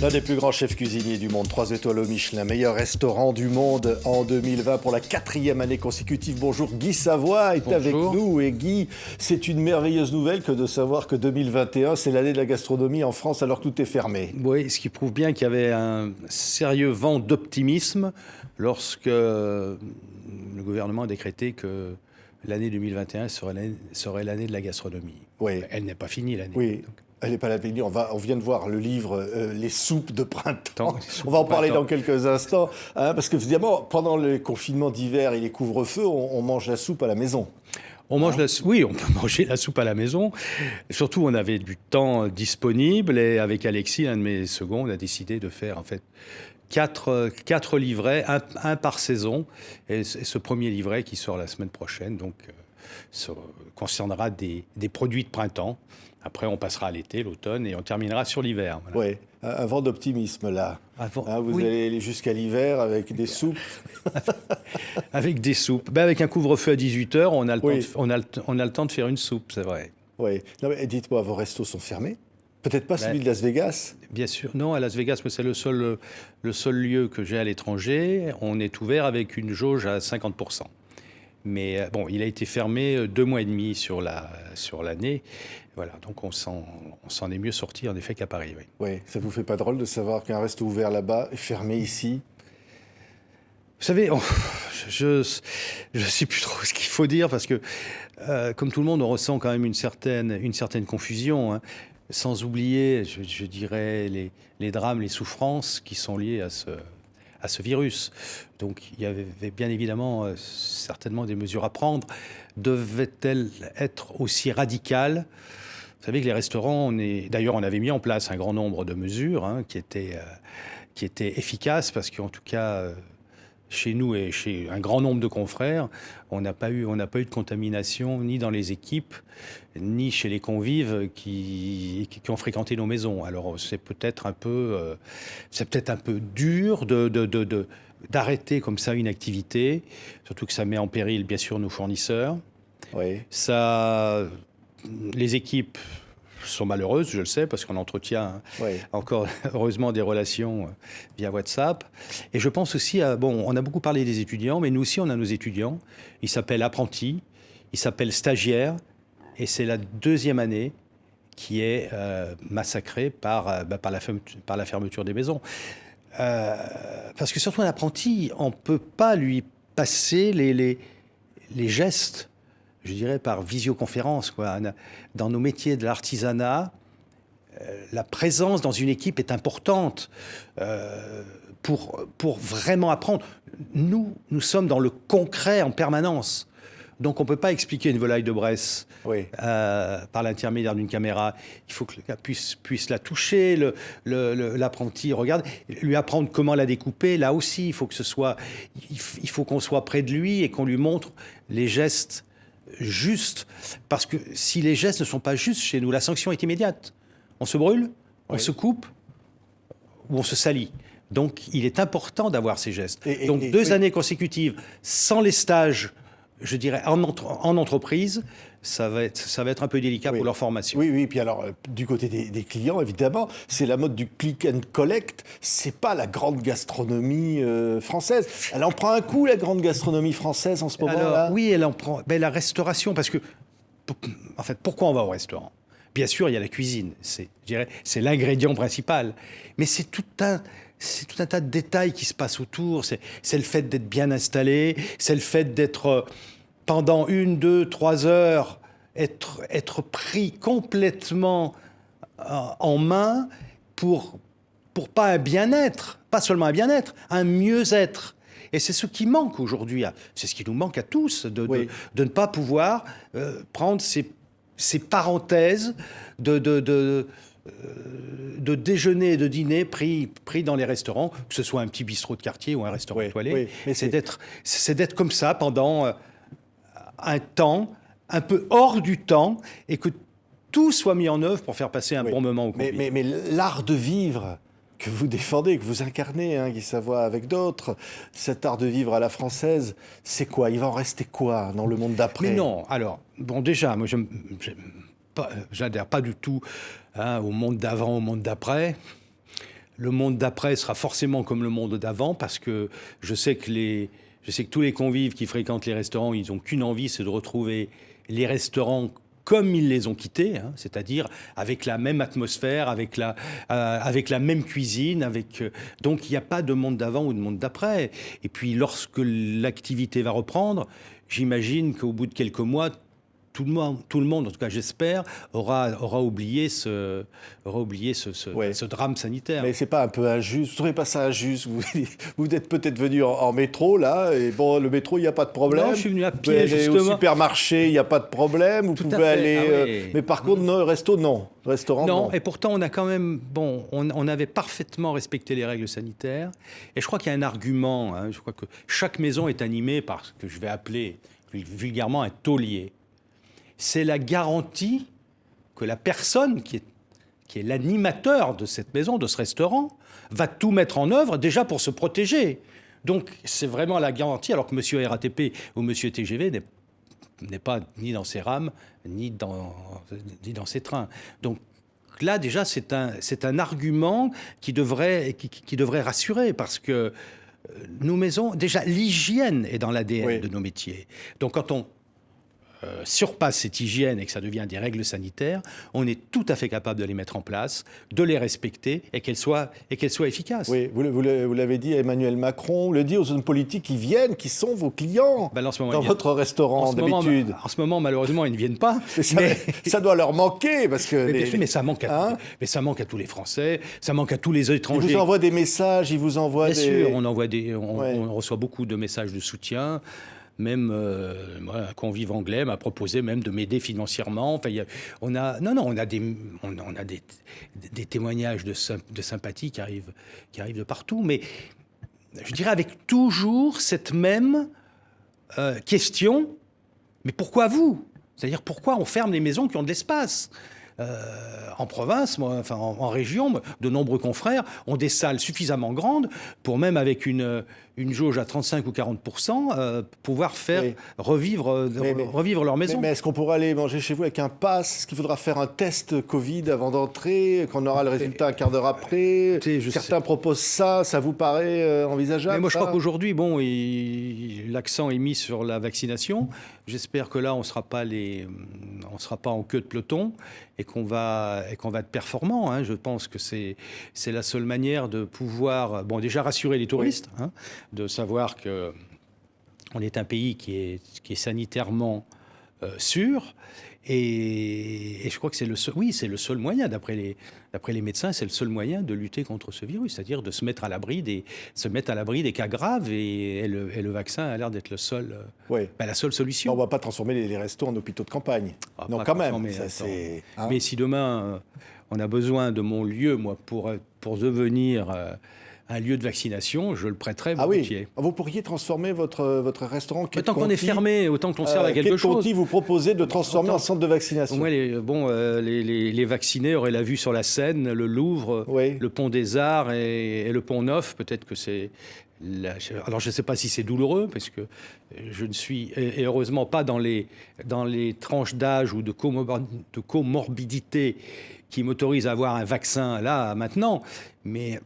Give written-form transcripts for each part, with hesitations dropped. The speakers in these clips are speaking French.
L'un des plus grands chefs cuisiniers du monde, 3 étoiles au Michelin, meilleur restaurant du monde en 2020 pour la 4e année consécutive. Bonjour, Guy Savoie est avec nous. Et Guy, c'est une merveilleuse nouvelle que de savoir que 2021, c'est l'année de la gastronomie en France alors que tout est fermé. Oui, ce qui prouve bien qu'il y avait un sérieux vent d'optimisme lorsque le gouvernement a décrété que l'année 2021 serait l'année de la gastronomie. Oui. Elle n'est pas finie, l'année. Oui. Donc. Elle n'est pas la finie. On vient de voir le livre Les soupes de printemps. On va en parler dans quelques instants. Parce que, évidemment, pendant le confinement d'hiver et les couvre-feux, on mange la soupe à la maison. Oui, on peut manger la soupe à la maison. Surtout, on avait du temps disponible. Et avec Alexis, l'un de mes seconds, on a décidé de faire, en fait, quatre livrets, un par saison. Et ce premier livret qui sort la semaine prochaine, donc, concernera des produits de printemps. Après, on passera à l'été, l'automne, et on terminera sur l'hiver. Voilà. Oui, un vent d'optimisme, là. Vous allez aller jusqu'à l'hiver avec des soupes. Avec des soupes. Avec un couvre-feu à 18h, on a le temps de faire une soupe, c'est vrai. Oui. Non, mais dites-moi, vos restos sont fermés ? Peut-être pas celui de Las Vegas ? Bien sûr. Non, à Las Vegas, c'est le seul lieu que j'ai à l'étranger. On est ouvert avec une jauge à 50%. Mais bon, il a été fermé 2 mois et demi sur l'année. Voilà, donc on s'en est mieux sorti en effet qu'à Paris. Oui. Oui, ça vous fait pas drôle de savoir qu'un resto ouvert là-bas est fermé ici ? Vous savez, je sais plus trop ce qu'il faut dire parce que, comme tout le monde, on ressent quand même une certaine confusion. Hein, sans oublier, je dirais, les drames, les souffrances qui sont liées à ce virus. Donc il y avait bien évidemment certainement des mesures à prendre. Devaient-elles être aussi radicales ? Vous savez que les restaurants, d'ailleurs on avait mis en place un grand nombre de mesures qui étaient efficaces parce qu'en tout cas chez nous et chez un grand nombre de confrères, on n'a pas eu de contamination ni dans les équipes, ni chez les convives qui ont fréquenté nos maisons. Alors c'est peut-être un peu dur d'arrêter comme ça une activité, surtout que ça met en péril bien sûr nos fournisseurs. Oui. Les équipes sont malheureuses, je le sais, parce qu'on entretient encore heureusement des relations via WhatsApp. Et je pense aussi on a beaucoup parlé des étudiants, mais nous aussi on a nos étudiants. Ils s'appellent apprentis, ils s'appellent stagiaires, et c'est la 2e année qui est massacrée par la fermeture des maisons. Parce que surtout un apprenti, on ne peut pas lui passer les gestes, je dirais par visioconférence, quoi. Dans nos métiers de l'artisanat, la présence dans une équipe est importante pour vraiment apprendre. Nous sommes dans le concret en permanence. Donc on ne peut pas expliquer une volaille de Bresse par l'intermédiaire d'une caméra. Il faut que le gars puisse la toucher, l'apprenti regarde, lui apprendre comment la découper. Là aussi, il faut qu'on soit près de lui et qu'on lui montre les gestes justes. Parce que si les gestes ne sont pas justes chez nous, la sanction est immédiate. On se brûle, on se coupe ou on se salit. Donc il est important d'avoir ces gestes. Donc 2 années consécutives sans les stages, je dirais, en entreprise, ça va être un peu délicat pour leur formation. Oui. Puis alors, du côté des clients, évidemment, c'est la mode du click and collect. C'est pas la grande gastronomie française. Elle en prend un coup, la grande gastronomie française, en ce moment-là. Oui, elle en prend. La restauration, parce que, en fait, pourquoi on va au restaurant ? Bien sûr, il y a la cuisine. C'est l'ingrédient principal. Mais c'est tout un tas de détails qui se passent autour. C'est le fait d'être bien installé, c'est le fait d'être pendant 1, 2, 3 heures, être pris complètement en main pour pas un bien-être, pas seulement un bien-être, un mieux-être. Et c'est ce qui manque aujourd'hui, c'est ce qui nous manque à tous, de ne pas pouvoir prendre ces parenthèses de déjeuner et de dîner pris dans les restaurants, que ce soit un petit bistrot de quartier ou un restaurant étoilé. Mais c'est d'être comme ça pendant un temps, un peu hors du temps, et que tout soit mis en œuvre pour faire passer un bon moment au convives. Mais l'art de vivre que vous défendez, que vous incarnez, Guy Savoie, avec d'autres, cet art de vivre à la française, c'est quoi ? Il va en rester quoi dans le monde d'après ? Mais non, alors, déjà, moi, j'adhère pas du tout au monde d'avant, au monde d'après. le monde d'après sera forcément comme le monde d'avant, parce que je sais que tous les convives qui fréquentent les restaurants, ils n'ont qu'une envie, c'est de retrouver les restaurants comme ils les ont quittés, hein, c'est-à-dire avec la même atmosphère, avec la même cuisine, donc il n'y a pas de monde d'avant ou de monde d'après. Et puis lorsque l'activité va reprendre, j'imagine qu'au bout de quelques mois, tout le monde, en tout cas j'espère, aura oublié ce drame sanitaire. Mais c'est pas un peu injuste? Vous trouvez pas ça injuste? Vous êtes peut-être venu en métro, là, et bon, le métro, il n'y a pas de problème. Non, je suis venu à pied, vous allez justement. au supermarché, il n'y a pas de problème. Vous pouvez aller... Mais par contre, non, resto, non. Restaurant, non. Et pourtant, on a quand même... Bon, on avait parfaitement respecté les règles sanitaires. Et je crois qu'il y a un argument. Hein, je crois que chaque maison est animée par ce que je vais appeler vulgairement un taulier. C'est la garantie que la personne qui est l'animateur de cette maison, de ce restaurant, va tout mettre en œuvre déjà pour se protéger. Donc c'est vraiment la garantie, alors que monsieur RATP ou monsieur TGV n'est pas ni dans ses rames, ni dans ses trains. Donc là déjà c'est un argument qui devrait rassurer, parce que nos maisons, déjà l'hygiène est dans l'ADN de nos métiers. Donc quand on surpasse cette hygiène et que ça devient des règles sanitaires, on est tout à fait capable de les mettre en place, de les respecter et qu'elles soient efficaces. Oui, vous l'avez dit à Emmanuel Macron, le dit aux hommes politiques qui viennent, qui sont vos clients dans votre restaurant d'habitude. En ce moment, malheureusement, ils ne viennent pas. Ça doit leur manquer parce que... Mais ça manque à tous les Français, ça manque à tous les étrangers. Ils vous envoient des messages, ils vous envoient Bien sûr, on reçoit beaucoup de messages de soutien. Même un convive anglais m'a proposé même de m'aider financièrement. Enfin, on a des témoignages de sympathie qui arrivent de partout. Mais je dirais avec toujours cette même question, mais pourquoi vous? C'est-à-dire pourquoi on ferme les maisons qui ont de l'espace? En province, en région, de nombreux confrères ont des salles suffisamment grandes pour, même avec une jauge à 35 ou 40%, pouvoir faire revivre leur maison. Mais est-ce qu'on pourra aller manger chez vous avec un pass? Est-ce qu'il faudra faire un test Covid avant d'entrer, qu'on aura le résultat un quart d'heure après? Certains proposent ça vous paraît envisageable? Mais moi, je crois qu'aujourd'hui, l'accent est mis sur la vaccination. J'espère que là, on ne sera pas en queue de peloton et qu'on va être performant. Hein. Je pense que c'est la seule manière de pouvoir, déjà rassurer les touristes, de savoir que on est un pays qui est sanitairement sûr. Et je crois que c'est le seul moyen, d'après les médecins, c'est le seul moyen de lutter contre ce virus, c'est-à-dire de se mettre à l'abri des cas graves, et le vaccin a l'air d'être la seule solution. On ne va pas transformer les restos en hôpitaux de campagne. Non, quand même. Mais si demain, on a besoin de mon lieu, moi, pour devenir... un lieu de vaccination, je le prêterai volontiers. Vous pourriez transformer votre restaurant Quai de Conti, qu'on est fermé, autant qu'on serve à quelque chose. Conti, vous proposez de transformer en centre de vaccination. Moi, les vaccinés auraient la vue sur la Seine, le Louvre, le Pont des Arts et le Pont Neuf. Peut-être que c'est... Alors, je ne sais pas si c'est douloureux, parce que je ne suis heureusement pas dans les tranches d'âge ou de comorbidité qui m'autorisent à avoir un vaccin là, maintenant. Mais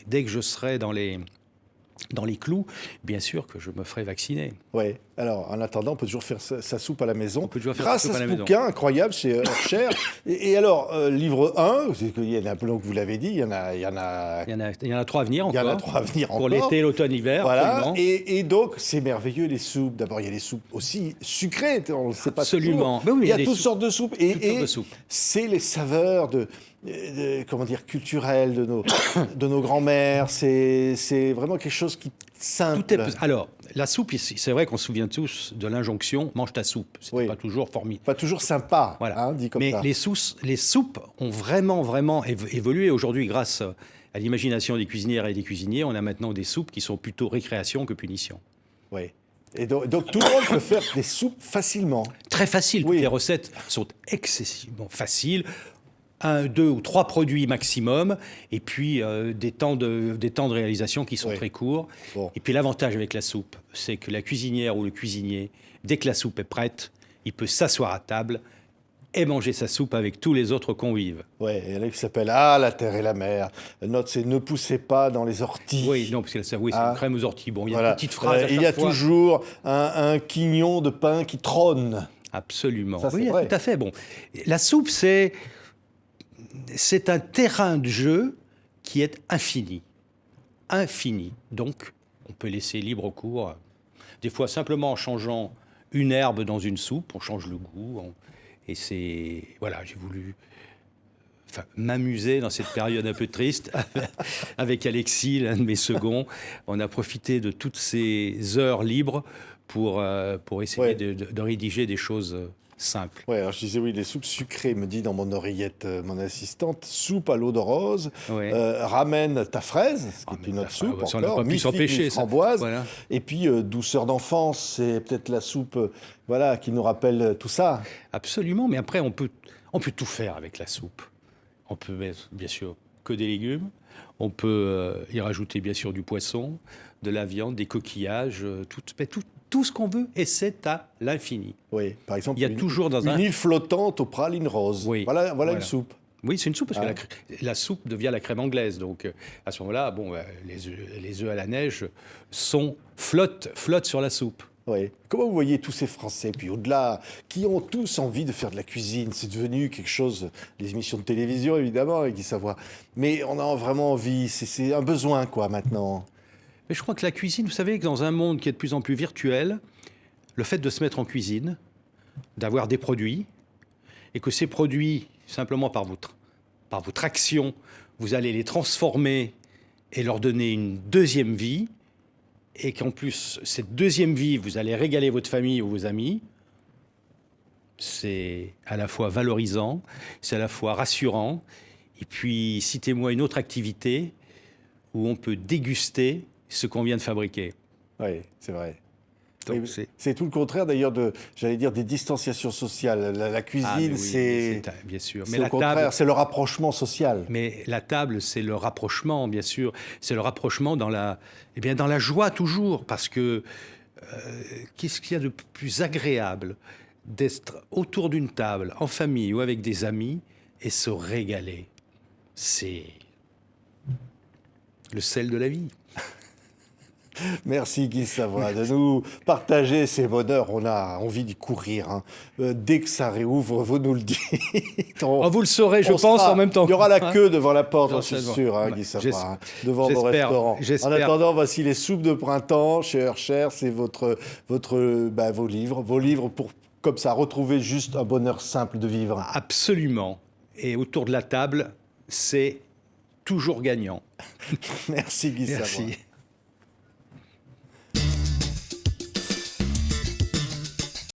dès que je serai dans les clous, bien sûr que je me ferai vacciner. Oui. Alors, en attendant, on peut toujours faire sa soupe à la maison. On peut toujours faire grâce sa soupe à à la ce maison. bouquin incroyable chez Herscher. Et alors, livre 1, il y en a un peu, donc vous l'avez dit, il y en a 3 à venir encore. Il y en a 3 à venir encore. Pour l'été, l'automne, l'hiver. Voilà. Et donc, c'est merveilleux, les soupes. D'abord, il y a les soupes aussi sucrées. On ne le sait pas Absolument. toujours. Oui, il y a toutes sortes de soupes. Et soupes. C'est les saveurs culturelles de nos grands-mères. C'est vraiment quelque chose qui simple. Alors, la soupe, c'est vrai qu'on se souvient tous de l'injonction « mange ta soupe ». C'est pas toujours formidable. Pas toujours sympa, voilà. Dit comme mais ça. Les soupes ont vraiment évolué. Aujourd'hui, grâce à l'imagination des cuisinières et des cuisiniers, on a maintenant des soupes qui sont plutôt récréation que punition. Oui. Et donc tout le monde peut faire des soupes facilement. Très facile. Toutes les recettes sont excessivement faciles. 1, 2 ou 3 produits maximum, et puis des temps de réalisation qui sont très courts. Bon. Et puis l'avantage avec la soupe, c'est que la cuisinière ou le cuisinier, dès que la soupe est prête, il peut s'asseoir à table et manger sa soupe avec tous les autres convives. Ouais, il y en a qui s'appelle Ah, la terre et la mer. Note, c'est ne poussez pas dans les orties. Oui, non, parce que c'est une crème aux orties. Bon, il y a Voilà. une petite phrase à Il y a chaque fois. toujours un quignon de pain qui trône. Absolument. Ça, c'est oui, vrai. tout à fait. Bon, la soupe, c'est un terrain de jeu qui est infini. Infini. Donc, on peut laisser libre cours. Des fois, simplement en changeant une herbe dans une soupe, on change le goût. Et c'est... Voilà, j'ai voulu m'amuser dans cette période un peu triste avec Alexis, l'un de mes seconds. On a profité de toutes ces heures libres pour essayer de rédiger des choses simples. Ouais, alors je disais oui, les soupes sucrées, me dit dans mon oreillette mon assistante, soupe à l'eau de rose, Ouais. Ramène ta fraise, ce qui est une autre soupe Ça, on n'a encore, pas pu s'empêcher, ça. framboise, Voilà. et puis douceur d'enfance, c'est peut-être la soupe voilà, qui nous rappelle tout ça. Absolument, mais après, on peut tout faire avec la soupe. On peut mettre, bien sûr, que des légumes. On peut y rajouter, bien sûr, du poisson, de la viande, des coquillages, tout ce qu'on veut, et c'est à l'infini. Oui, par exemple, Il y a toujours dans une île flottante aux pralines roses. Oui, Voilà une soupe. Oui, c'est une soupe, parce que la soupe devient la crème anglaise. Donc, à ce moment-là, bon, les œufs à la neige flottent sur la soupe. Oui. Comment vous voyez tous ces Français, puis au-delà, qui ont tous envie de faire de la cuisine? C'est devenu quelque chose, les émissions de télévision évidemment, avec Guy Savoie, mais on a vraiment envie, c'est un besoin quoi maintenant. Mais je crois que la cuisine, vous savez, que dans un monde qui est de plus en plus virtuel, le fait de se mettre en cuisine, d'avoir des produits, et que ces produits, simplement par votre action, vous allez les transformer et leur donner une deuxième vie, et qu'en plus, cette deuxième vie, vous allez régaler votre famille ou vos amis, c'est à la fois valorisant, c'est à la fois rassurant. Et puis, citez-moi une autre activité où on peut déguster ce qu'on vient de fabriquer. Oui, c'est vrai. Donc, Oui, c'est tout le contraire d'ailleurs j'allais dire, des distanciations sociales. La cuisine, oui, c'est bien sûr. Mais au contraire, c'est le rapprochement social. Mais la table, c'est le rapprochement, bien sûr. C'est le rapprochement dans la joie toujours, parce que qu'est-ce qu'il y a de plus agréable d'être autour d'une table, en famille ou avec des amis, et se régaler. C'est le sel de la vie. Merci Guy Savoie de nous partager ces bonheurs. On a envie d'y courir. Hein. Dès que ça réouvre, vous nous le dites. Vous le saurez, je pense, en même temps. Il y aura la queue devant la porte, j'en suis Certainement. sûr, hein, Guy Savoie, hein, devant vos restaurants. En attendant, voici les soupes de printemps chez Heurcher. C'est vos livres pour, comme ça, retrouver juste un bonheur simple de vivre. Absolument. Et autour de la table, c'est toujours gagnant. Merci Guy Savoie. Merci.